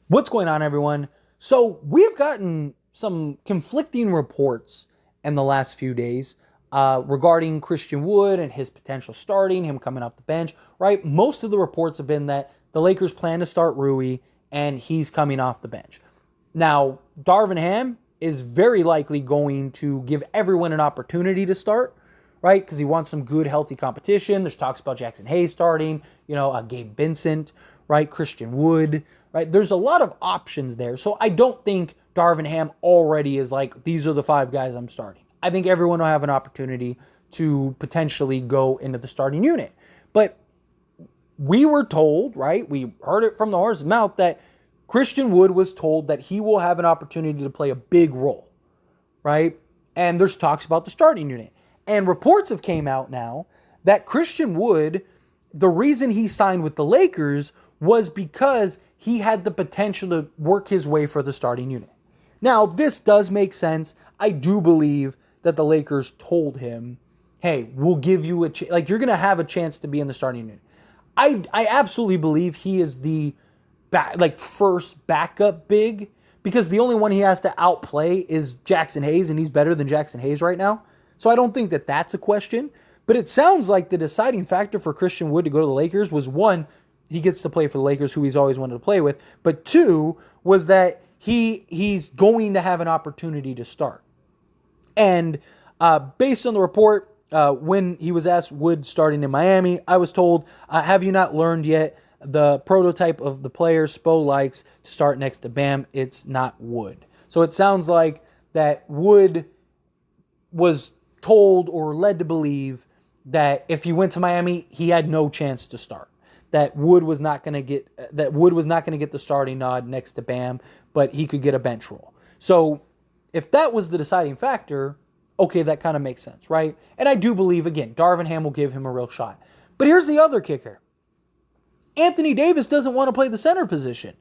What's going on, everyone? So, we've gotten some conflicting reports in the last few days regarding Christian Wood and his potential starting, him coming off the bench, right? Most of the reports have been that the Lakers plan to start Rui and he's coming off the bench. Now, Darvin Ham is very likely going to give everyone an opportunity to start, right? Because he wants some good, healthy competition. There's talks about Jackson Hayes starting, Gabe Vincent, right? Christian Wood, right? There's a lot of options there. So I don't think Darvin Ham already is like, these are the five guys I'm starting. I think everyone will have an opportunity to potentially go into the starting unit. But we were told, right? We heard it from the horse's mouth that Christian Wood was told that he will have an opportunity to play a big role, right? And there's talks about the starting unit. And reports have came out now that Christian Wood, the reason he signed with the Lakers was because he had the potential to work his way for the starting unit. Now, this does make sense. I do believe that the Lakers told him, hey, we'll give you a chance. Like, you're going to have a chance to be in the starting unit. I absolutely believe he is the first backup big, because the only one he has to outplay is Jackson Hayes, and he's better than Jackson Hayes right now. So I don't think that that's a question. But it sounds like the deciding factor for Christian Wood to go to the Lakers was, one, he gets to play for the Lakers, who he's always wanted to play with. But two, was that he's going to have an opportunity to start. And based on the report, when he was asked Wood starting in Miami, I was told, have you not learned yet the prototype of the player Spo likes to start next to Bam? It's not Wood. So it sounds like that Wood was told or led to believe that if he went to Miami, he had no chance to start. That Wood was not going to get the starting nod next to Bam, but he could get a bench role. So if that was the deciding factor, okay, that kind of makes sense, right? And I do believe, again, Darvin Ham will give him a real shot. But here's the other kicker. Anthony Davis doesn't want to play the center position.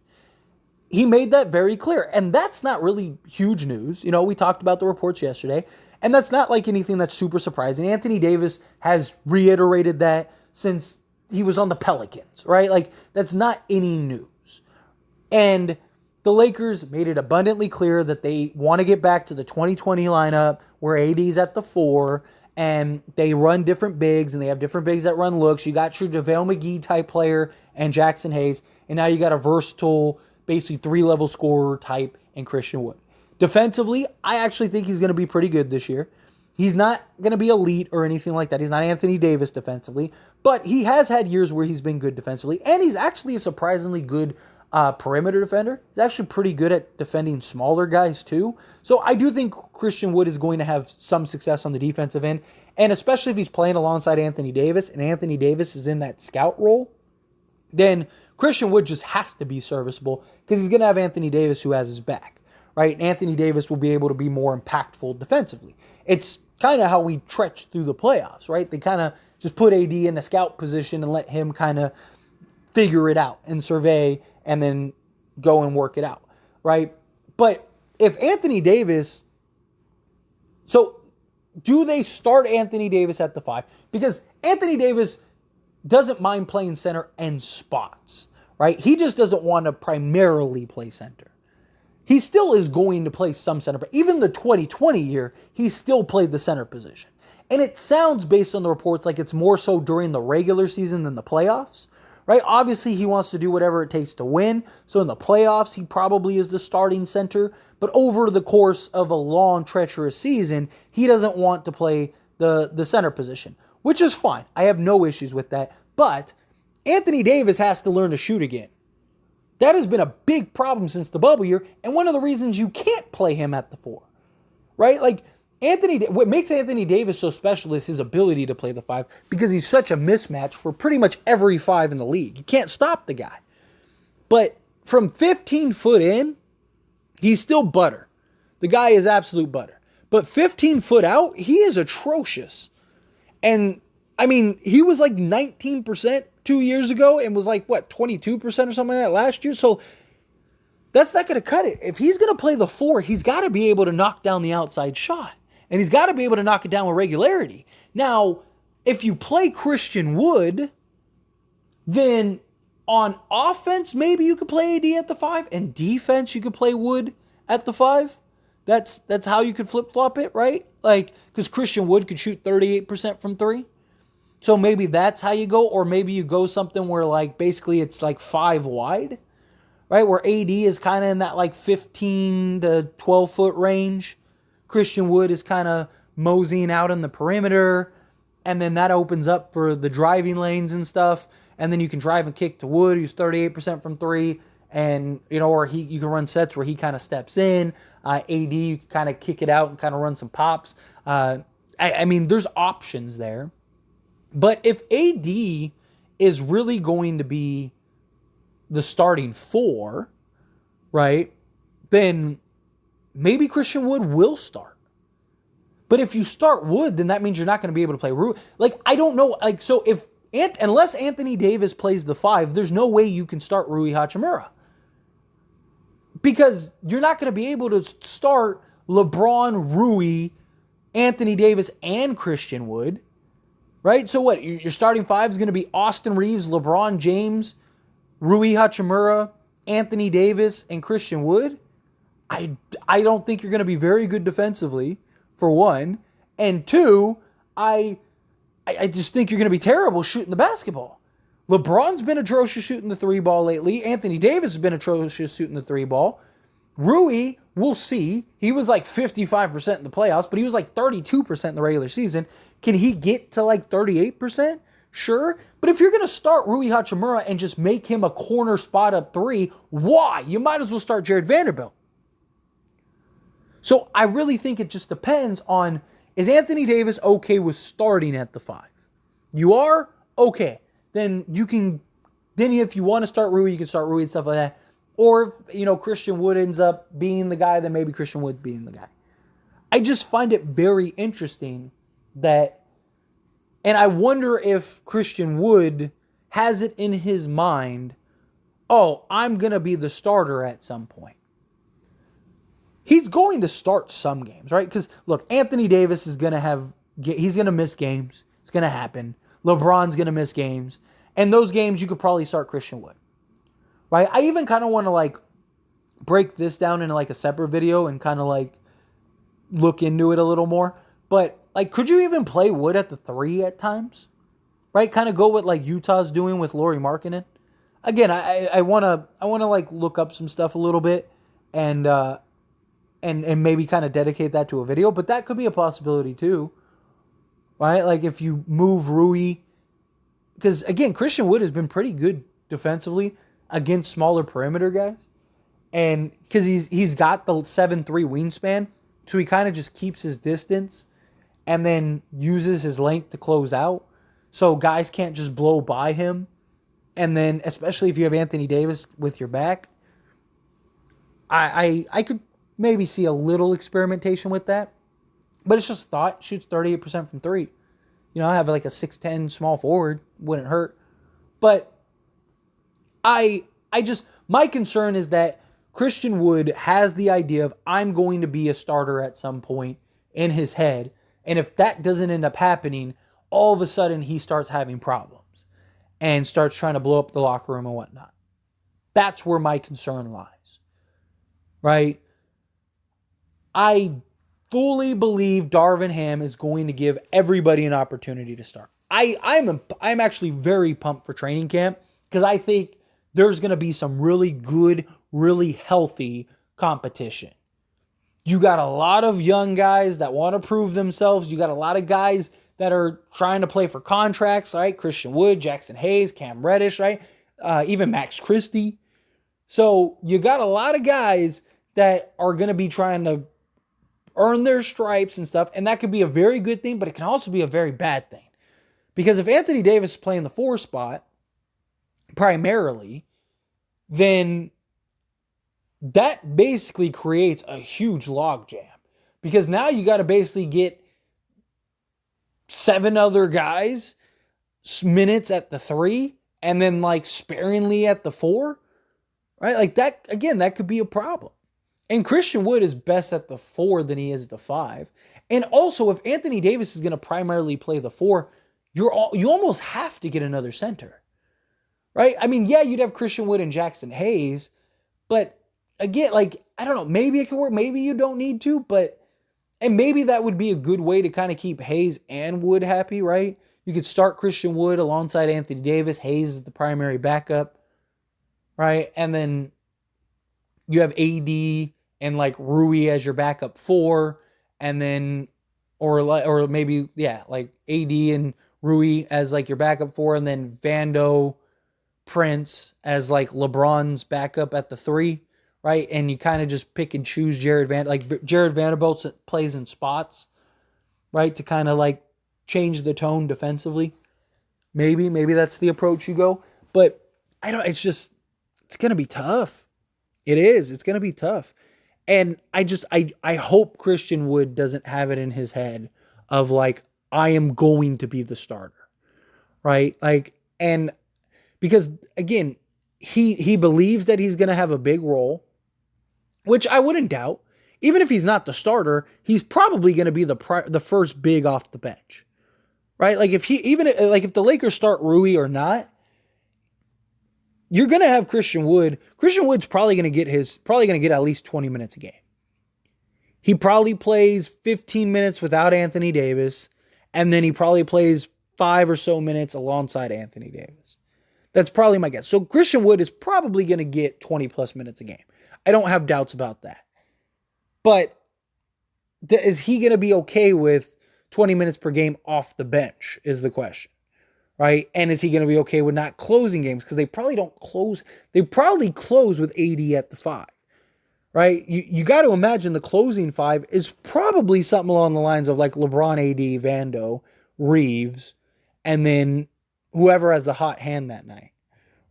He made that very clear. And that's not really huge news. We talked about the reports yesterday, and that's not like anything that's super surprising. Anthony Davis has reiterated that since he was on the Pelicans, right? Like, that's not any news. And the Lakers made it abundantly clear that they want to get back to the 2020 lineup where AD's at the 4, and they run different bigs, and they have different bigs that run looks. You got your JaVale McGee type player and Jackson Hayes, and now you got a versatile, basically 3-level scorer type in Christian Wood. Defensively, I actually think he's going to be pretty good this year. He's not going to be elite or anything like that. He's not Anthony Davis defensively, but he has had years where he's been good defensively, and he's actually a surprisingly good perimeter defender. He's actually pretty good at defending smaller guys too. So I do think Christian Wood is going to have some success on the defensive end, and especially if he's playing alongside Anthony Davis, and Anthony Davis is in that scout role, then Christian Wood just has to be serviceable because he's going to have Anthony Davis who has his back, right? Anthony Davis will be able to be more impactful defensively. It's kind of how we treach through the playoffs, right? They kind of just put AD in a scout position and let him kind of figure it out and survey and then go and work it out, right? But if Anthony Davis, so do they start Anthony Davis at the 5? Because Anthony Davis doesn't mind playing center and spots, right? He just doesn't want to primarily play center. He still is going to play some center, but even the 2020 year, he still played the center position. And it sounds, based on the reports, like it's more so during the regular season than the playoffs, right? Obviously, he wants to do whatever it takes to win. So in the playoffs, he probably is the starting center. But over the course of a long, treacherous season, he doesn't want to play the center position, which is fine. I have no issues with that. But Anthony Davis has to learn to shoot again. That has been a big problem since the bubble year, and one of the reasons you can't play him at the 4, right? Like, what makes Anthony Davis so special is his ability to play the 5, because he's such a mismatch for pretty much every 5 in the league. You can't stop the guy. But from 15 foot in, he's still butter. The guy is absolute butter. But 15 foot out, he is atrocious. And, I mean, he was like 19% 2 years ago and was like, 22% or something like that last year? So that's not going to cut it. If he's going to play the 4, he's got to be able to knock down the outside shot. And he's got to be able to knock it down with regularity. Now, if you play Christian Wood, then On offense, maybe you could play AD at the 5, and defense, you could play Wood at the 5. That's how you could flip-flop it, right? Like, because Christian Wood could shoot 38% from 3. So maybe that's how you go, or maybe you go something where, like, basically it's like 5 wide, right? Where AD is kind of in that, like, 15 to 12-foot range. Christian Wood is kind of moseying out in the perimeter, and then that opens up for the driving lanes and stuff, and then you can drive and kick to Wood, who's 38% from 3, and, or you can run sets where he kind of steps in. AD, you can kind of kick it out and kind of run some pops. I mean, there's options there. But if AD is really going to be the starting 4, right, then maybe Christian Wood will start. But if you start Wood, then that means you're not going to be able to play Rui. Like, I don't know. Like, so unless Anthony Davis plays the 5, there's no way you can start Rui Hachimura. Because you're not going to be able to start LeBron, Rui, Anthony Davis, and Christian Wood. Right? So what? Your starting 5 is going to be Austin Reeves, LeBron James, Rui Hachimura, Anthony Davis, and Christian Wood? I don't think you're going to be very good defensively, for one. And two, I just think you're going to be terrible shooting the basketball. LeBron's been atrocious shooting the 3 ball lately. Anthony Davis has been atrocious shooting the 3 ball. Rui, we'll see. He was like 55% in the playoffs, but he was like 32% in the regular season. Can he get to like 38%? Sure. But if you're going to start Rui Hachimura and just make him a corner spot up 3, why? You might as well start Jared Vanderbilt. So I really think it just depends on, is Anthony Davis okay with starting at the 5? You are? Okay. Then if you want to start Rui, you can start Rui and stuff like that. Or, Christian Wood ends up being the guy, then maybe Christian Wood being the guy. I just find it very interesting and I wonder if Christian Wood has it in his mind, I'm going to be the starter at some point. He's going to start some games, right? Because, look, Anthony Davis is going to he's going to miss games. It's going to happen. LeBron's going to miss games. And those games, you could probably start Christian Wood, right? I even kind of want to, break this down into, a separate video and kind of, look into it a little more. But, could you even play Wood at the 3 at times? Right? Kind of go what, Utah's doing with Lauri Markkanen. Again, I want to look up some stuff a little bit and maybe kind of dedicate that to a video. But that could be a possibility, too. Right? If you move Rui, because, again, Christian Wood has been pretty good defensively against smaller perimeter guys. And because he's got the 7'3" wingspan, so he kind of just keeps his distance and then uses his length to close out. So guys can't just blow by him. And then, especially if you have Anthony Davis with your back, I could maybe see a little experimentation with that. But it's just a thought. Shoots 38% from 3. I have a 6'10" small forward. Wouldn't hurt. But my concern is that Christian Wood has the idea of, I'm going to be a starter at some point in his head. And if that doesn't end up happening, all of a sudden he starts having problems and starts trying to blow up the locker room and whatnot. That's where my concern lies. Right? I fully believe Darvin Ham is going to give everybody an opportunity to start. I'm actually very pumped for training camp because I think there's going to be some really good, really healthy competition. You got a lot of young guys that want to prove themselves. You got a lot of guys that are trying to play for contracts, right? Christian Wood, Jackson Hayes, Cam Reddish, right? Even Max Christie. So you got a lot of guys that are going to be trying to earn their stripes and stuff. And that could be a very good thing, but it can also be a very bad thing. Because if Anthony Davis is playing the 4 spot primarily, then that basically creates a huge logjam. Because now you got to basically get 7 other guys minutes at the 3 and then sparingly at the 4. Right? That, again, that could be a problem. And Christian Wood is best at the 4 than he is at the 5. And also, if Anthony Davis is going to primarily play the 4, you almost have to get another center. right? I mean, yeah, you'd have Christian Wood and Jackson Hayes, but again, like, I don't know, maybe it could work, maybe you don't need to, and maybe that would be a good way to kind of keep Hayes and Wood happy, right? You could start Christian Wood alongside Anthony Davis. Hayes is the primary backup, right? And then you have AD and like Rui as your backup four, and then or maybe like AD and Rui as like your backup four, and then Vando, Prince as like LeBron's backup at the three, right? And you kind of just pick and choose Jared Vanderbilt plays in spots, right, to kind of like change the tone defensively. Maybe that's the approach you go, but I don't. It's gonna be tough. It is. It's gonna be tough. And I hope Christian Wood doesn't have it in his head of like, I am going to be the starter, right? Like, and because again, he believes that he's going to have a big role, which I wouldn't doubt. Even if he's not the starter, he's probably going to be the first big off the bench, right? Like if the Lakers start Rui or not, you're going to have Christian Wood. Christian Wood's probably going to get at least 20 minutes a game. He probably plays 15 minutes without Anthony Davis, and then he probably plays 5 or so minutes alongside Anthony Davis. That's probably my guess. So Christian Wood is probably going to get 20 plus minutes a game. I don't have doubts about that. But is he going to be okay with 20 minutes per game off the bench is the question, right? And is he going to be okay with not closing games? Because they probably don't close. They probably close with AD at the 5, right? You got to imagine the closing 5 is probably something along the lines of like LeBron, AD, Vando, Reeves, and then whoever has the hot hand that night,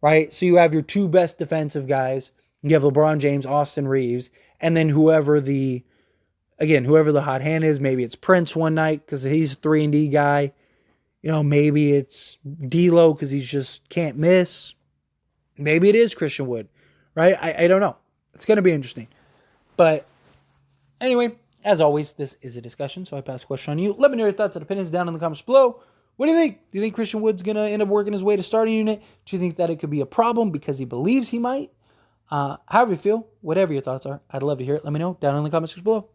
right? So you have your 2 best defensive guys. You have LeBron James, Austin Reeves, and then whoever the hot hand is. Maybe it's Prince one night because he's a 3-and-D guy. Maybe it's D'Lo because he just can't miss. Maybe it is Christian Wood, right? I don't know. It's going to be interesting. But anyway, as always, this is a discussion, so I pass the question on you. Let me know your thoughts and opinions down in the comments below. What do you think? Do you think Christian Wood's going to end up working his way to starting unit? Do you think that it could be a problem because he believes he might? However you feel, whatever your thoughts are, I'd love to hear it. Let me know down in the comments below.